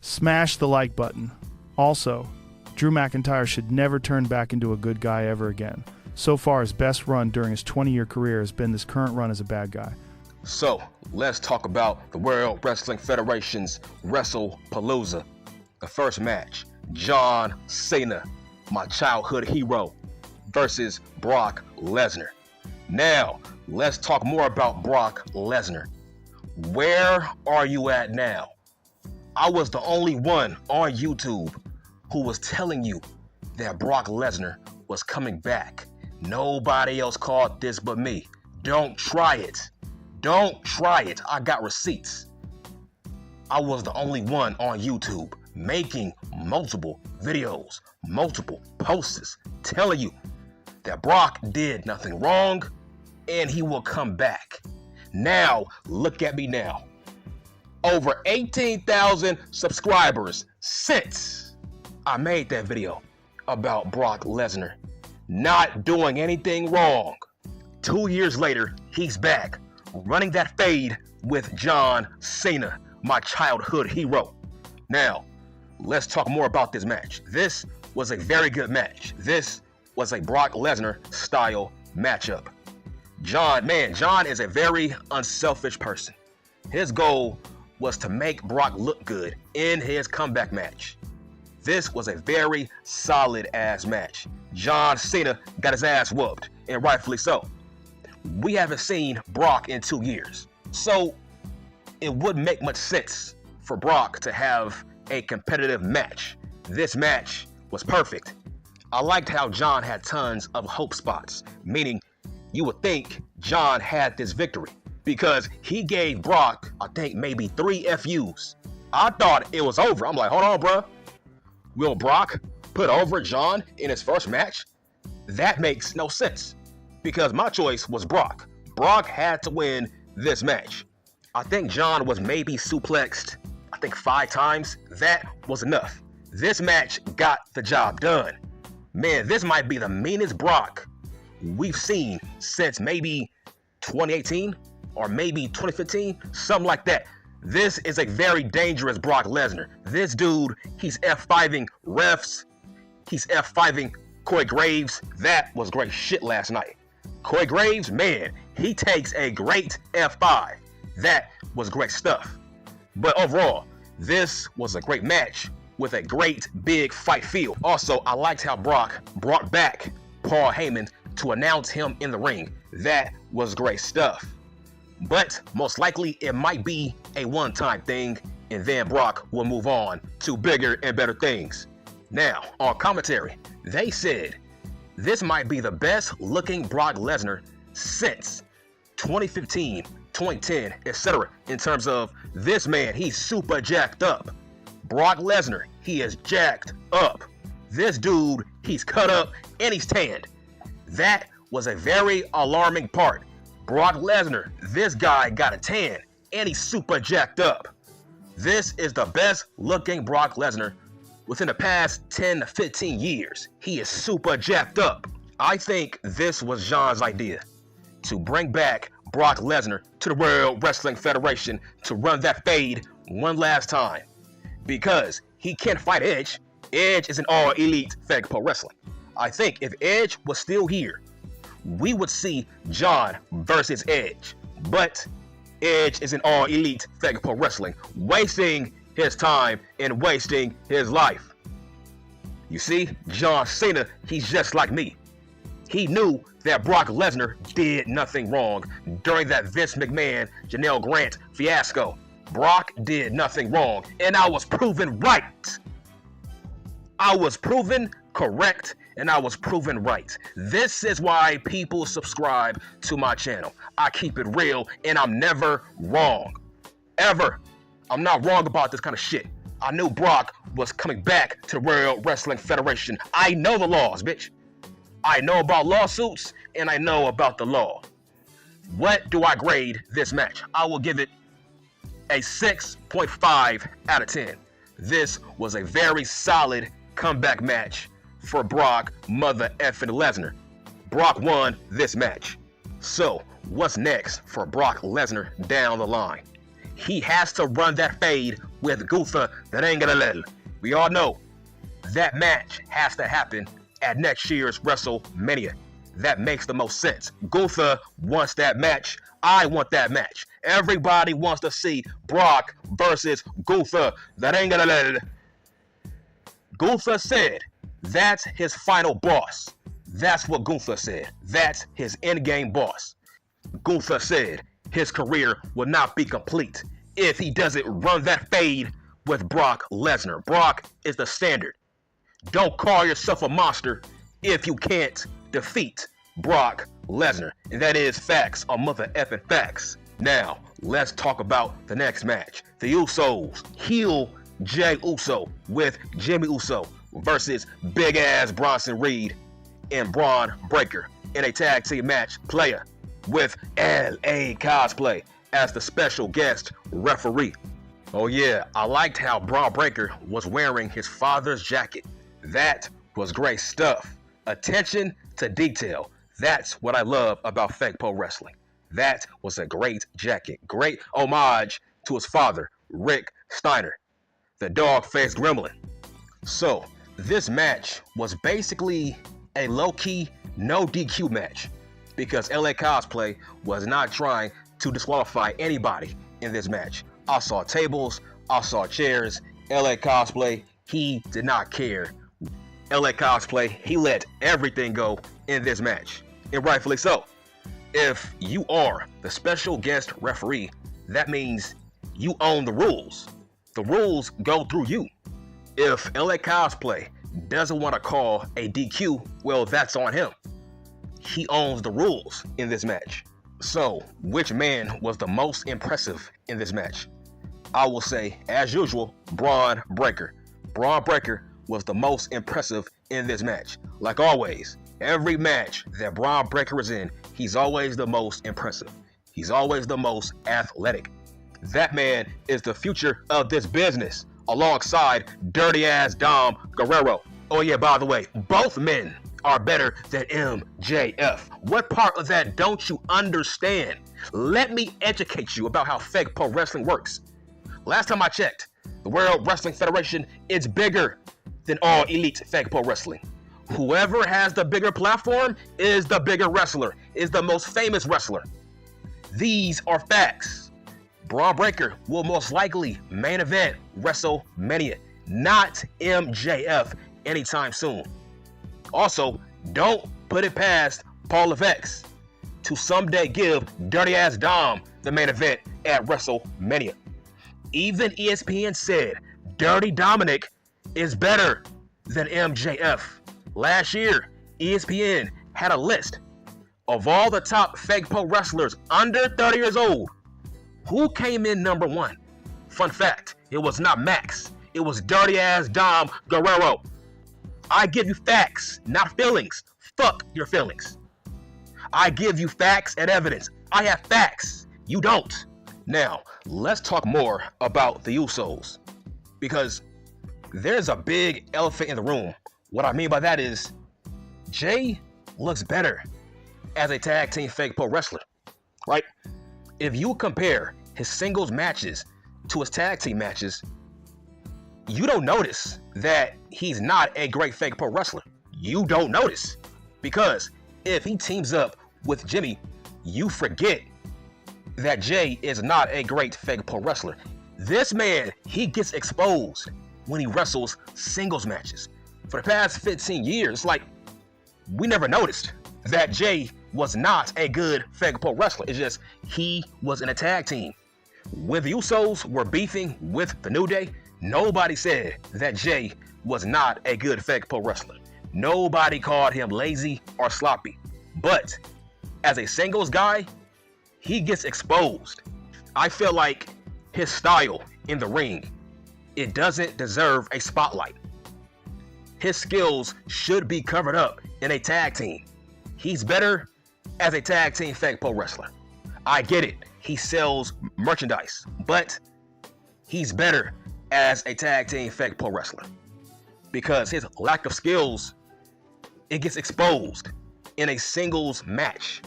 Smash the like button. Also, Drew McIntyre should never turn back into a good guy ever again. So far, his best run during his 20-year career has been this current run as a bad guy. So, let's talk about the World Wrestling Federation's WrestlePalooza. The first match, John Cena, my childhood hero, versus Brock Lesnar. Now, let's talk more about Brock Lesnar. Where are you at now? I was the only one on YouTube who was telling you that Brock Lesnar was coming back. Nobody else called this but me. Don't try it. Don't try it. I got receipts. I was the only one on YouTube making multiple videos, multiple posts, telling you that Brock did nothing wrong and he will come back. Now, look at me now. Over 18,000 subscribers since I made that video about Brock Lesnar not doing anything wrong. 2 years later, he's back, running that fade with John Cena, my childhood hero. Now, let's talk more about this match. This was a very good match. This was a Brock Lesnar style matchup. John is a very unselfish person. His goal was to make Brock look good in his comeback match. This was a very solid ass match. John Cena got his ass whooped, and rightfully so. We haven't seen Brock in 2 years, so it wouldn't make much sense for Brock to have a competitive match. This match was perfect. I liked how John had tons of hope spots, meaning you would think John had this victory because he gave Brock, I think, maybe 3 FUs. I thought it was over. I'm like, hold on, bro. Will Brock put over John in his first match? That makes no sense because my choice was Brock. Brock had to win this match. I think John was maybe suplexed, 5 times. That was enough. This match got the job done. Man, this might be the meanest Brock we've seen since maybe 2018 or maybe 2015, something like that. This is a very dangerous Brock Lesnar. This dude, he's F5ing refs. He's F5ing Corey Graves. That was great shit last night. Corey Graves, man, he takes a great F5. That was great stuff. But overall, this was a great match with a great big fight feel. Also, I liked how Brock brought back Paul Heyman to announce him in the ring. That was great stuff. But most likely it might be a one-time thing and then Brock will move on to bigger and better things. Now, on commentary, they said this might be the best looking Brock Lesnar since 2015, 2010, etc. In terms of this man, he's super jacked up. Brock Lesnar, he is jacked up. This dude, he's cut up and he's tanned. That was a very alarming part. Brock Lesnar, this guy got a tan and he's super jacked up. This is the best looking Brock Lesnar within the past 10 to 15 years. He is super jacked up. I think this was John's idea, to bring back Brock Lesnar to the World Wrestling Federation to run that fade one last time. Because he can't fight Edge. Edge is an all-elite Fed Pro Wrestling. I think if Edge was still here, we would see John versus Edge. But Edge is an all-elite Fed Pro Wrestling, wasting his time and wasting his life. You see, John Cena, he's just like me. He knew that Brock Lesnar did nothing wrong during that Vince McMahon, Janelle Grant fiasco. Brock did nothing wrong, and I was proven right. I was proven correct, and I was proven right. This is why people subscribe to my channel. I keep it real, and I'm never wrong. Ever. I'm not wrong about this kind of shit. I knew Brock was coming back to the World Wrestling Federation. I know the laws, bitch. I know about lawsuits, and I know about the law. What do I grade this match? I will give it a 6.5 out of 10. This was a very solid comeback match for Brock mother effing Lesnar. Brock won this match. So, what's next for Brock Lesnar down the line? He has to run that fade with Gunther, that ain't gonna let. We all know that match has to happen at next year's WrestleMania. That makes the most sense. Gunther wants that match. I want that match. Everybody wants to see Brock versus Gunther. That ain't gonna let it. Gunther said that's his final boss. That's what Gunther said. That's his endgame boss. Gunther said his career will not be complete if he doesn't run that fade with Brock Lesnar. Brock is the standard. Don't call yourself a monster if you can't defeat Brock Lesnar. And that is facts on mother effing facts. Now, let's talk about the next match. The Usos, heel Jey Uso with Jimmy Uso versus big ass Bronson Reed and Braun Breaker in a tag team match player with LA Cosplay as the special guest referee. Oh yeah, I liked how Braun Breaker was wearing his father's jacket. That was great stuff. Attention to detail. That's what I love about fake pro wrestling. That was a great jacket. Great homage to his father, Rick Steiner, the dog-faced gremlin. So, this match was basically a low-key, no DQ match because LA Cosplay was not trying to disqualify anybody in this match. I saw tables, I saw chairs. LA Cosplay, he did not care. LA Cosplay, he let everything go in this match, and rightfully so. If you are the special guest referee, that means you own the rules. The rules go through you. If LA Cosplay doesn't want to call a DQ, well, that's on him. He owns the rules in this match. So, which man was the most impressive in this match? I will say, as usual, Braun Breaker. Braun Breaker was the most impressive in this match. Like always, every match that Braun Breaker is in, he's always the most impressive. He's always the most athletic. That man is the future of this business, alongside dirty-ass Dom Guerrero. Oh yeah, by the way, both men are better than MJF. What part of that don't you understand? Let me educate you about how fake pro wrestling works. Last time I checked, the World Wrestling Federation is bigger than all elite fake pro wrestling. Whoever has the bigger platform is the bigger wrestler, is the most famous wrestler. These are facts. Braun Breaker will most likely main event WrestleMania, not MJF anytime soon. Also, don't put it past Paul Levesque to someday give Dirty Ass Dom the main event at WrestleMania. Even ESPN said Dirty Dominic is better than MJF. Last year, ESPN had a list of all the top fake pro wrestlers under 30 years old. Who came in number one? Fun fact, it was not Max. It was dirty ass Dom Guerrero. I give you facts, not feelings. Fuck your feelings. I give you facts and evidence. I have facts. You don't. Now, let's talk more about the Usos. Because there's a big elephant in the room. What I mean by that is, Jey looks better as a tag team fake pro wrestler, right? If you compare his singles matches to his tag team matches, you don't notice that he's not a great fake pro wrestler. You don't notice. Because if he teams up with Jimmy, you forget that Jey is not a great fake pro wrestler. This man, he gets exposed when he wrestles singles matches. For the past 15 years, like, we never noticed that Jey was not a good fake pro wrestler. It's just he was in a tag team. When the Usos were beefing with the New Day, nobody said that Jey was not a good fake pro wrestler. Nobody called him lazy or sloppy. But as a singles guy, he gets exposed. I feel like his style in the ring, it doesn't deserve a spotlight. His skills should be covered up in a tag team. He's better as a tag team fake pro wrestler. I get it. He sells merchandise, but he's better as a tag team fake pro wrestler because his lack of skills, it gets exposed in a singles match.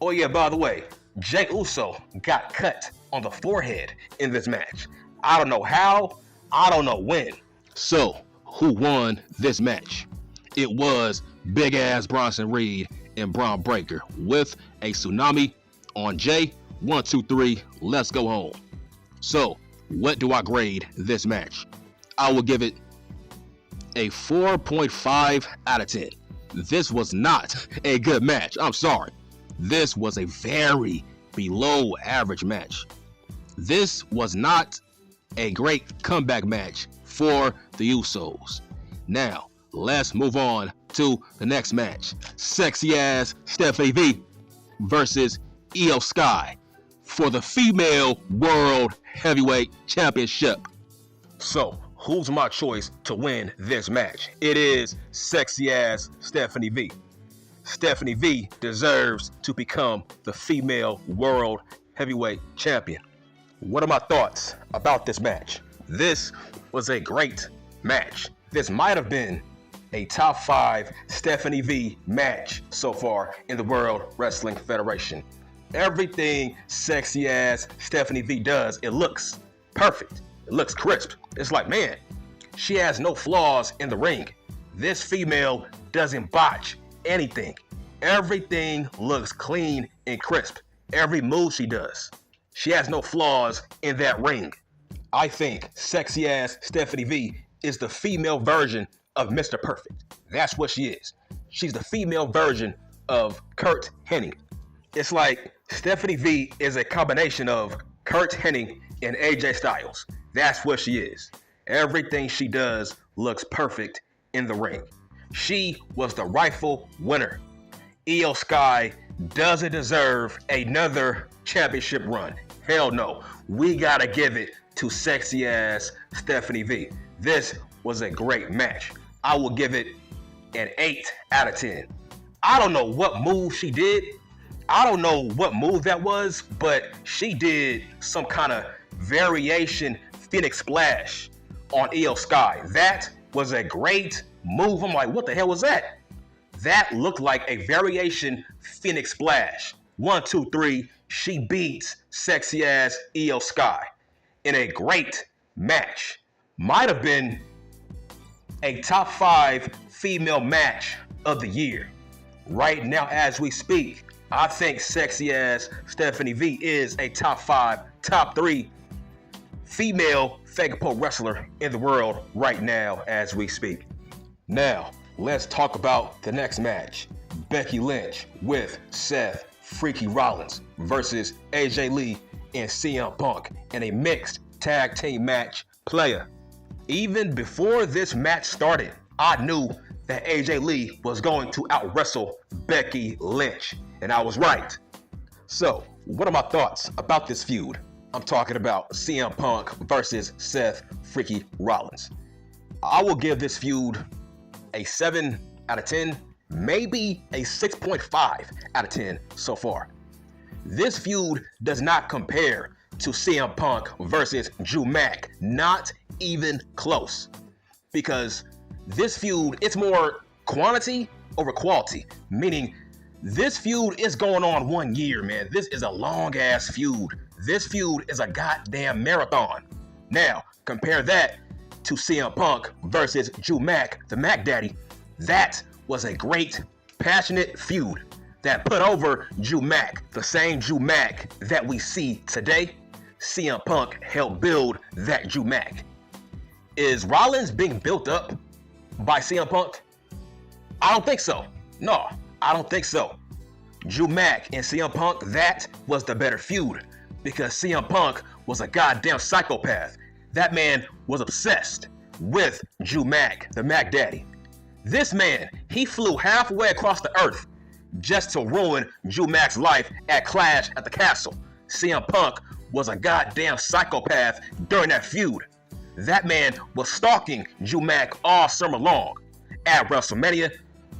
Oh yeah, by the way, Jey Uso got cut on the forehead in this match. I don't know how, I don't know when. So, who won this match? It was Big Ass Bronson Reed and Braun Breaker with a tsunami on Jay. 1, 2, 3, let's go home. So, what do I grade this match? I will give it a 4.5 out of 10. This was not a good match. I'm sorry. This was a very below average match. This was not a great comeback match for the Usos. Now, let's move on to the next match. Sexy ass Stephanie V versus Io Sky for the female World Heavyweight Championship. So, who's my choice to win this match? It is sexy ass Stephanie V. Stephanie V deserves to become the female World Heavyweight Champion. What are my thoughts about this match? This was a great match. This might have been a top 5 Stephanie V match so far in the World Wrestling Federation. Everything sexy ass Stephanie V does, it looks perfect. It looks crisp. It's like, man, she has no flaws in the ring. This female doesn't botch anything. Everything looks clean and crisp. Every move she does. She has no flaws in that ring. I think sexy ass Stephanie V is the female version of Mr. Perfect. That's what she is. She's the female version of Kurt Hennig. It's like Stephanie V is a combination of Kurt Hennig and AJ Styles. That's what she is. Everything she does looks perfect in the ring. She was the rightful winner. Io Sky doesn't deserve another championship run. Hell no. We gotta give it to sexy ass Stephanie V. This was a great match. I will give it an 8 out of 10. I don't know what move she did. I don't know what move that was, but she did some kind of variation Phoenix Splash on Io Sky. That was a great move. I'm like, what the hell was that? That looked like a variation Phoenix Splash. 1, 2, 3, she beats sexy ass Io Sky in a great match. Might have been a top 5 female match of the year. Right now as we speak, I think sexy ass Stephanie V is a top 5, top 3 female fake pro wrestler in the world right now as we speak. Now, let's talk about the next match. Becky Lynch with Seth Freaky Rollins versus AJ Lee and CM Punk in a mixed tag team match. Player, even before this match started, I knew that AJ Lee was going to out-wrestle Becky Lynch, and I was right. So, what are my thoughts about this feud? I'm talking about CM Punk versus Seth Freaky Rollins. I will give this feud a 7 out of 10, maybe a 6.5 out of 10 so far. This feud does not compare to CM Punk versus Drew Mack, not even close. Because this feud, it's more quantity over quality, meaning this feud is going on 1 year, man. This is a long ass feud. This feud is a goddamn marathon. Now, compare that to CM Punk versus Drew Mack, the Mac Daddy. That was a great, passionate feud that put over Drew Mack, the same Drew Mack that we see today. CM Punk helped build that Drew Mack. Is Rollins being built up by CM Punk? I don't think so. No, I don't think so. Drew Mack and CM Punk, that was the better feud because CM Punk was a goddamn psychopath. That man was obsessed with Drew Mack, the Mac Daddy. This man, he flew halfway across the earth just to ruin Drew Mack's life at Clash at the Castle. CM Punk was a goddamn psychopath during that feud. That man was stalking Drew Mack all summer long at WrestleMania,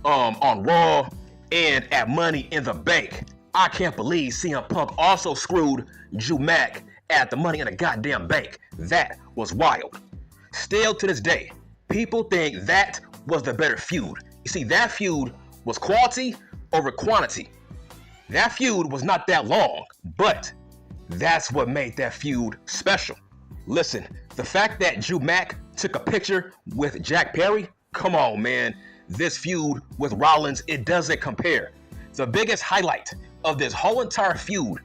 on Raw, and at Money in the Bank. I can't believe CM Punk also screwed Drew Mack at the Money in the goddamn Bank. That was wild. Still to this day, people think that was the better feud. You see, that feud was quality over quantity. That feud was not that long, but that's what made that feud special. Listen, the fact that Drew Mack took a picture with Jack Perry, come on, man. This feud with Rollins, it doesn't compare. The biggest highlight of this whole entire feud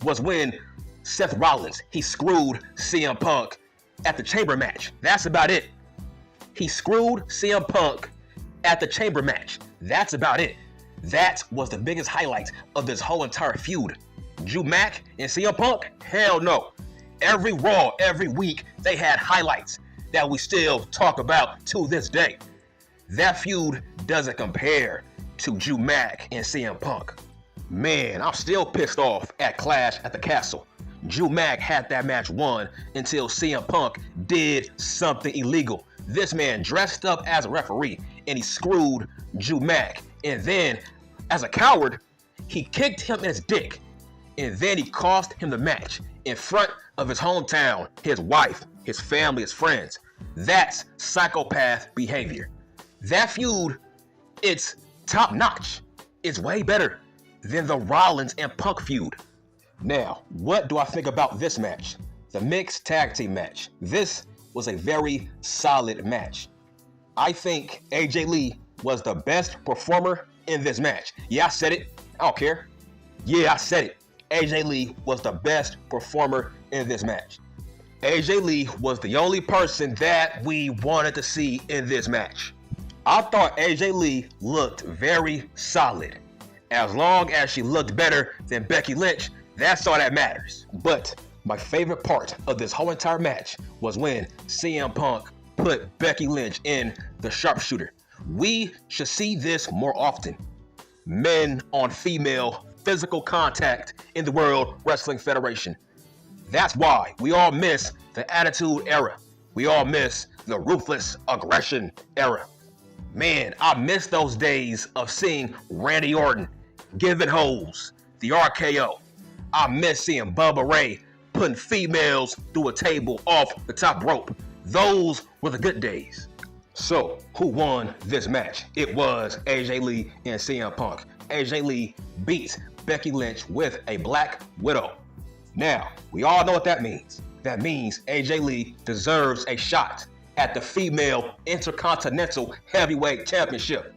was when Seth Rollins, he screwed CM Punk at the Chamber match. That's about it. He screwed CM Punk at the Chamber match. That's about it. That was the biggest highlight of this whole entire feud. Drew Mack and CM Punk? Hell no. Every Raw, every week, they had highlights that we still talk about to this day. That feud doesn't compare to Drew Mack and CM Punk. Man, I'm still pissed off at Clash at the Castle. Drew Mack had that match won until CM Punk did something illegal. This man dressed up as a referee and he screwed Drew Mack. And then, as a coward, he kicked him in his dick. And then he cost him the match in front of his hometown, his wife, his family, his friends. That's psychopath behavior. That feud, it's top notch. It's way better than the Rollins and Punk feud. Now, what do I think about this match? The mixed tag team match. This was a very solid match. I think AJ Lee was the best performer in this match. Yeah, I said it. I don't care. Yeah, I said it. AJ Lee was the best performer in this match. AJ Lee was the only person that we wanted to see in this match. I thought AJ Lee looked very solid. As long as she looked better than Becky Lynch, that's all that matters. But my favorite part of this whole entire match was when CM Punk put Becky Lynch in the sharpshooter. We should see this more often. Men on female physical contact in the World Wrestling Federation. That's why we all miss the Attitude Era. We all miss the Ruthless Aggression Era. Man, I miss those days of seeing Randy Orton giving hoes, the RKO. I miss seeing Bubba Ray putting females through a table off the top rope. Those were the good days. So, who won this match? It was AJ Lee and CM Punk. AJ Lee beat Becky Lynch with a Black Widow. Now, we all know what that means. That means AJ Lee deserves a shot at the female Intercontinental Heavyweight Championship.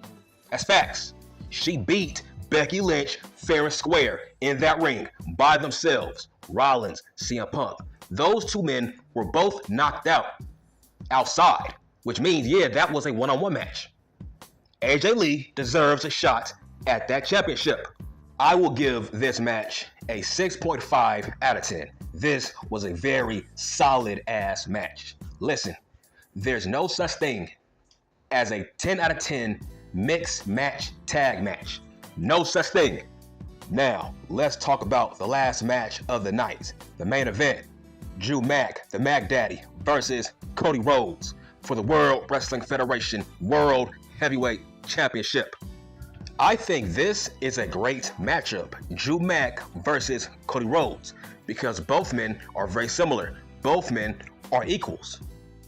That's facts. She beat Becky Lynch fair and square in that ring by themselves. Rollins, CM Punk. Those two men were both knocked out outside, which means, yeah, that was a one-on-one match. AJ Lee deserves a shot at that championship. I will give this match a 6.5 out of 10. This was a very solid ass match. Listen, there's no such thing as a 10 out of 10 mixed match tag match. No such thing. Now, let's talk about the last match of the night. The main event, Drew Mack, the Mac Daddy, versus Cody Rhodes for the World Wrestling Federation World Heavyweight Championship. I think this is a great matchup, Drew Mack versus Cody Rhodes, because both men are very similar. Both men are equals.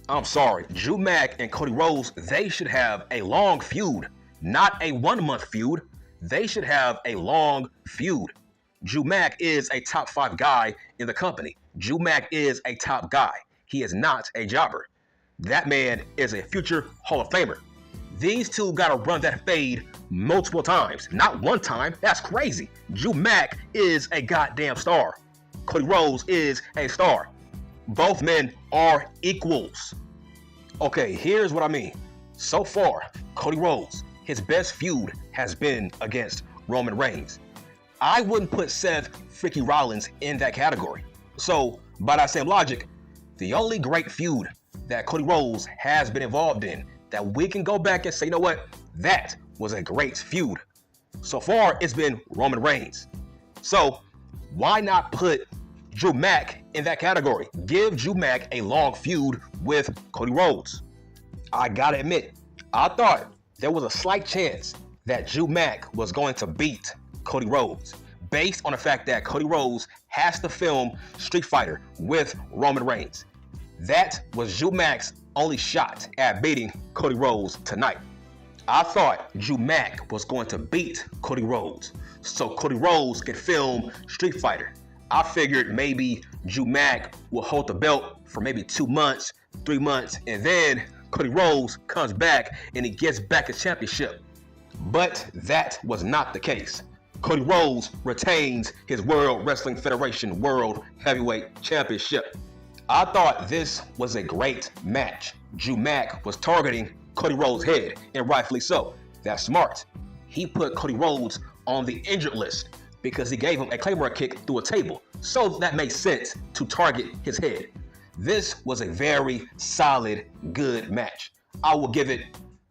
I'm sorry, Drew Mack and Cody Rhodes, they should have a long feud, not a 1 month feud. They should have a long feud. Drew Mack is a top 5 guy in the company. Drew Mack is a top guy. He is not a jobber. That man is a future Hall of Famer. These two gotta run that fade multiple times, not one time. That's crazy. Drew Mack is a goddamn star. Cody Rhodes is a star. Both men are equals. Okay, here's what I mean. So far, Cody Rhodes, his best feud has been against Roman Reigns. I wouldn't put Seth freaking Rollins in that category. So, by that same logic, the only great feud that Cody Rhodes has been involved in that we can go back and say, you know what, that was a great feud. So far, it's been Roman Reigns. So, why not put Drew Mack in that category? Give Drew Mack a long feud with Cody Rhodes. I gotta admit, I thought there was a slight chance that Drew Mack was going to beat Cody Rhodes based on the fact that Cody Rhodes has to film Street Fighter with Roman Reigns. That was Drew Mack's only shot at beating Cody Rhodes tonight. I thought Drew Mack was going to beat Cody Rhodes so Cody Rhodes could film Street Fighter. I figured maybe Drew Mack will hold the belt for maybe 2 months, 3 months, and then Cody Rhodes comes back and he gets back his championship. But that was not the case. Cody Rhodes retains his World Wrestling Federation World Heavyweight Championship. I thought this was a great match. Drew Mack was targeting Cody Rhodes' head, and rightfully so. That's smart. He put Cody Rhodes on the injured list because he gave him a Claymore kick through a table. So that makes sense to target his head. This was a very solid, good match. I will give it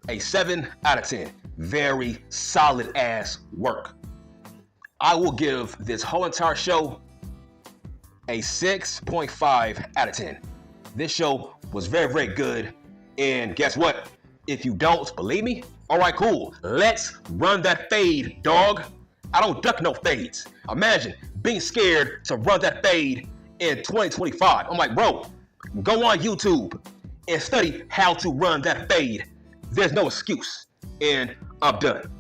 a 7 out of 10. Very solid ass work. I will give this whole entire show a 6.5 out of 10. This show was very, very good. And guess what? If you don't believe me, all right, cool. Let's run that fade, dog. I don't duck no fades. Imagine being scared to run that fade in 2025. I'm like, bro, go on YouTube and study how to run that fade. There's no excuse. And I'm done.